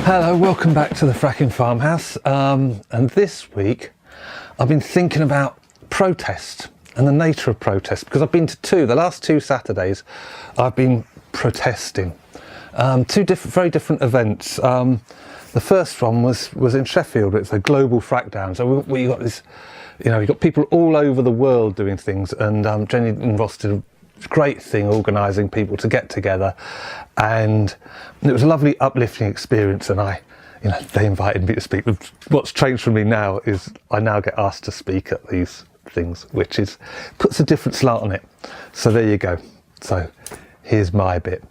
Hello, welcome back to the Fracking Farmhouse. And this week I've been thinking about protest and the nature of protest, because I've been to the last two Saturdays I've been protesting. Two very different events. The first one was in Sheffield. It's a global frackdown. So we got this, you've got people all over the world doing things, and Jenny and Ross did a great thing organising people to get together, and it was a lovely uplifting experience, and they invited me to speak. What's changed for me now is I now get asked to speak at these things, which puts a different slant on it. So there you go. So here's my bit.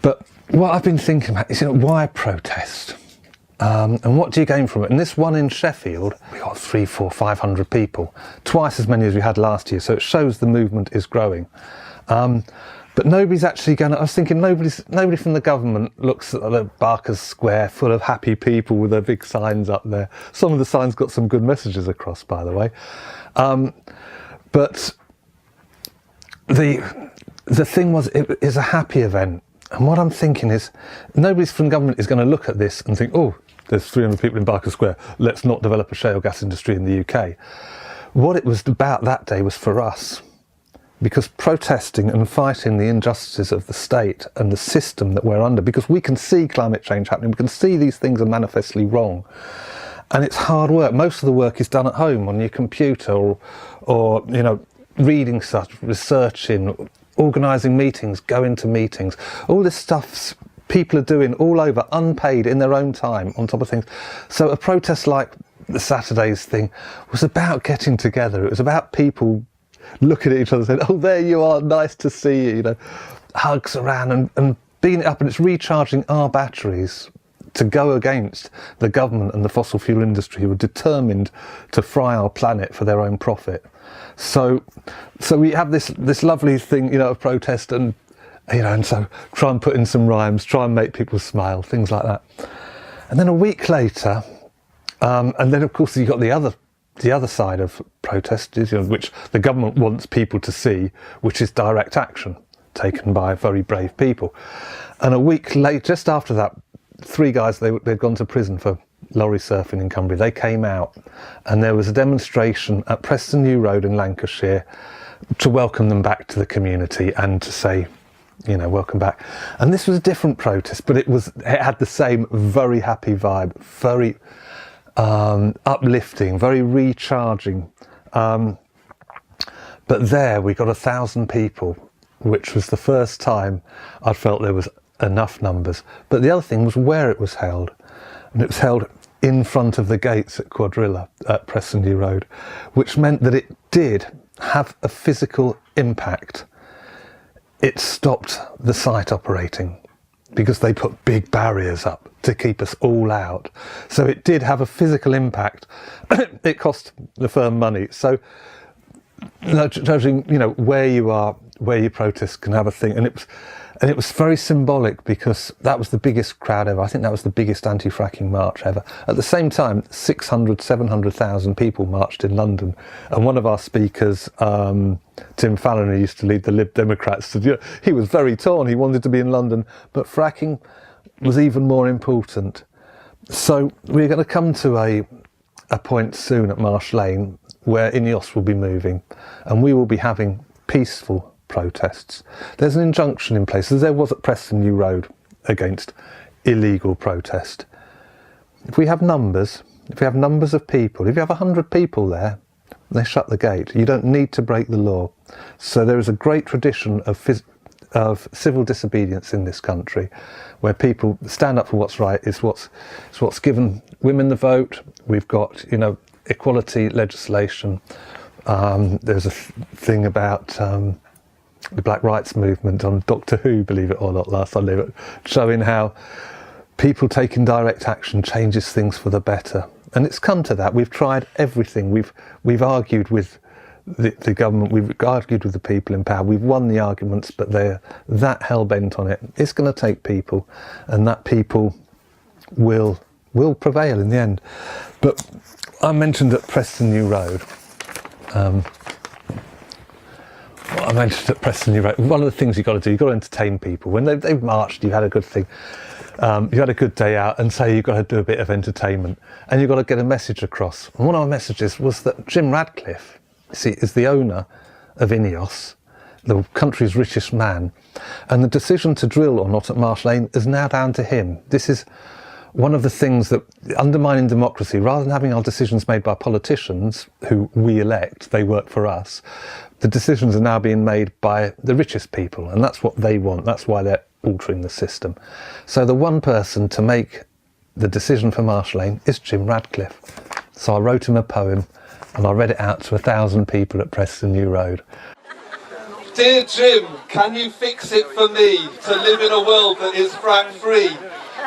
But what I've been thinking about is, why protest? And what do you gain from it? And this one in Sheffield, we got 300, 400, 500 people, twice as many as we had last year. So it shows the movement is growing. But nobody's actually going to, I was thinking nobody from the government looks at the Barker's Square full of happy people with their big signs up there. Some of the signs got some good messages across, by the way. But the thing was, it is a happy event. And what I'm thinking is, nobody from government is going to look at this and think, oh, there's 300 people in Barker Square, let's not develop a shale gas industry in the UK. What it was about that day was for us, because protesting and fighting the injustices of the state and the system that we're under, because we can see climate change happening, we can see these things are manifestly wrong. And it's hard work. Most of the work is done at home on your computer or reading stuff, researching, organising meetings, going to meetings. All this stuff people are doing all over, unpaid, in their own time, on top of things. So a protest like the Saturday's thing was about getting together. It was about people looking at each other and saying, oh, there you are, nice to see you, hugs around and being it up, and it's recharging our batteries to go against the government and the fossil fuel industry, who are determined to fry our planet for their own profit. So we have this lovely thing, of protest, and so try and put in some rhymes, try and make people smile, things like that. And then a week later, and then of course you've got the other side of protest, which the government wants people to see, which is direct action taken by very brave people. And a week later, just after that, 3 guys, they'd gone to prison for lorry surfing in Cumbria. They came out, and there was a demonstration at Preston New Road in Lancashire to welcome them back to the community and to say, welcome back. And this was a different protest, but it had the same very happy vibe, very uplifting, very recharging. But there we got 1,000 people, which was the first time I felt there was enough numbers. But the other thing was where it was held. And it was held in front of the gates at Quadrilla at Preston New Road, which meant that it did have a physical impact. It stopped the site operating because they put big barriers up to keep us all out. So it did have a physical impact. It cost the firm money. So judging, where you are, where you protest can have a thing. And it was very symbolic, because that was the biggest crowd ever. I think that was the biggest anti-fracking march ever. At the same time, 600, 700,000 people marched in London. And one of our speakers, Tim Fallon, who used to lead the Lib Democrats, he was very torn. He wanted to be in London, but fracking was even more important. So we're going to come to a point soon at Marsh Lane where INEOS will be moving, and we will be having peaceful protests. There's an injunction in place, as there was at Preston New Road, against illegal protest. If we have numbers of people, if you have 100 people there, they shut the gate. You don't need to break the law. So there is a great tradition of civil disobedience in this country, where people stand up for what's right. It's what's given women the vote. We've got equality legislation. There's a thing about the Black Rights Movement on Doctor Who, believe it or not, last Sunday, showing how people taking direct action changes things for the better. And it's come to that. We've tried everything. We've argued with the government, we've argued with the people in power. We've won the arguments, but they're that hell-bent on it. It's going to take people, and that people will prevail in the end. But I mentioned at Preston New Road, one of the things you've got to do, you've got to entertain people. When they've marched, you've had a good thing. You had a good day out and say you've got to do a bit of entertainment and you've got to get a message across. And one of our messages was that Jim Radcliffe, you see, is the owner of Ineos, the country's richest man, and the decision to drill or not at Marsh Lane is now down to him. This is one of the things that undermining democracy, rather than having our decisions made by politicians who we elect, they work for us, the decisions are now being made by the richest people, and that's what they want. That's why they're altering the system. So the one person to make the decision for Marsh Lane is Jim Radcliffe. So I wrote him a poem and I read it out to 1,000 people at Preston New Road. Dear Jim, can you fix it for me to live in a world that is frack free?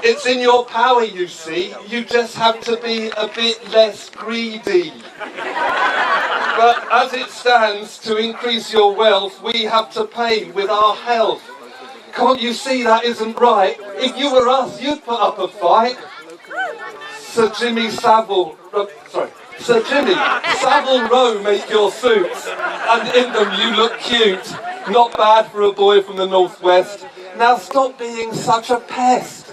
It's in your power, you see. You just have to be a bit less greedy. But as it stands, to increase your wealth, we have to pay with our health. Can't you see that isn't right? If you were us, you'd put up a fight. Sir Jimmy, Savile Row make your suits, and in them you look cute. Not bad for a boy from the northwest. Now stop being such a pest.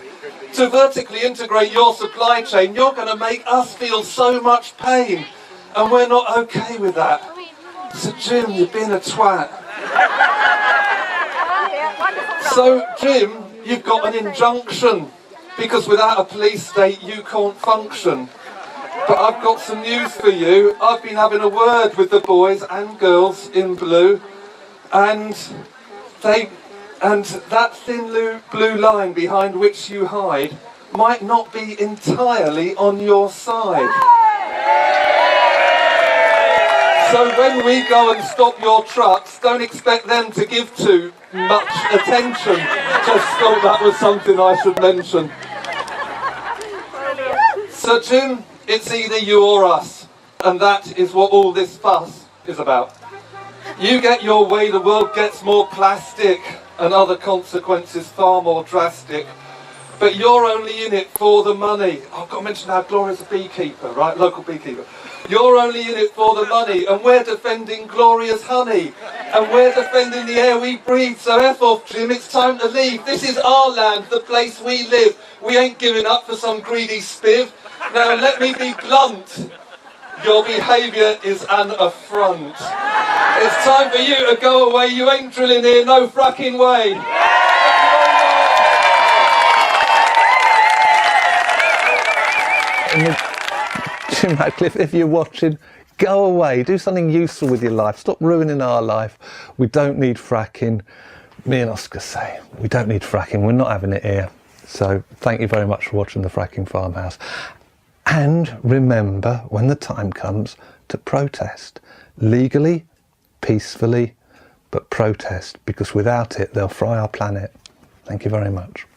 To vertically integrate your supply chain, you're going to make us feel so much pain, and we're not okay with that. So Jim, you've been a twat. So Jim, you've got an injunction, because without a police state you can't function. But I've got some news for you. I've been having a word with the boys and girls in blue, and that thin blue line behind which you hide might not be entirely on your side. So when we go and stop your trucks, don't expect them to give too much attention. Just thought that was something I should mention. So Jim, it's either you or us, and that is what all this fuss is about. You get your way, the world gets more plastic, and other consequences far more drastic. But you're only in it for the money. I've got to mention how Gloria's a beekeeper, right? Local beekeeper. You're only in it for the money, and we're defending Gloria's honey. And we're defending the air we breathe, so F off, Jim, it's time to leave. This is our land, the place we live. We ain't giving up for some greedy spiv. Now let me be blunt. Your behaviour is an affront. It's time for you to go away. You ain't drilling here, no fracking way. Jim Radcliffe, if you're watching, go away. Do something useful with your life. Stop ruining our life. We don't need fracking. Me and Oscar say, we don't need fracking. We're not having it here. So thank you very much for watching the Fracking Farmhouse. And remember, when the time comes, to protest. Legally, peacefully, but protest, because without it, they'll fry our planet. Thank you very much.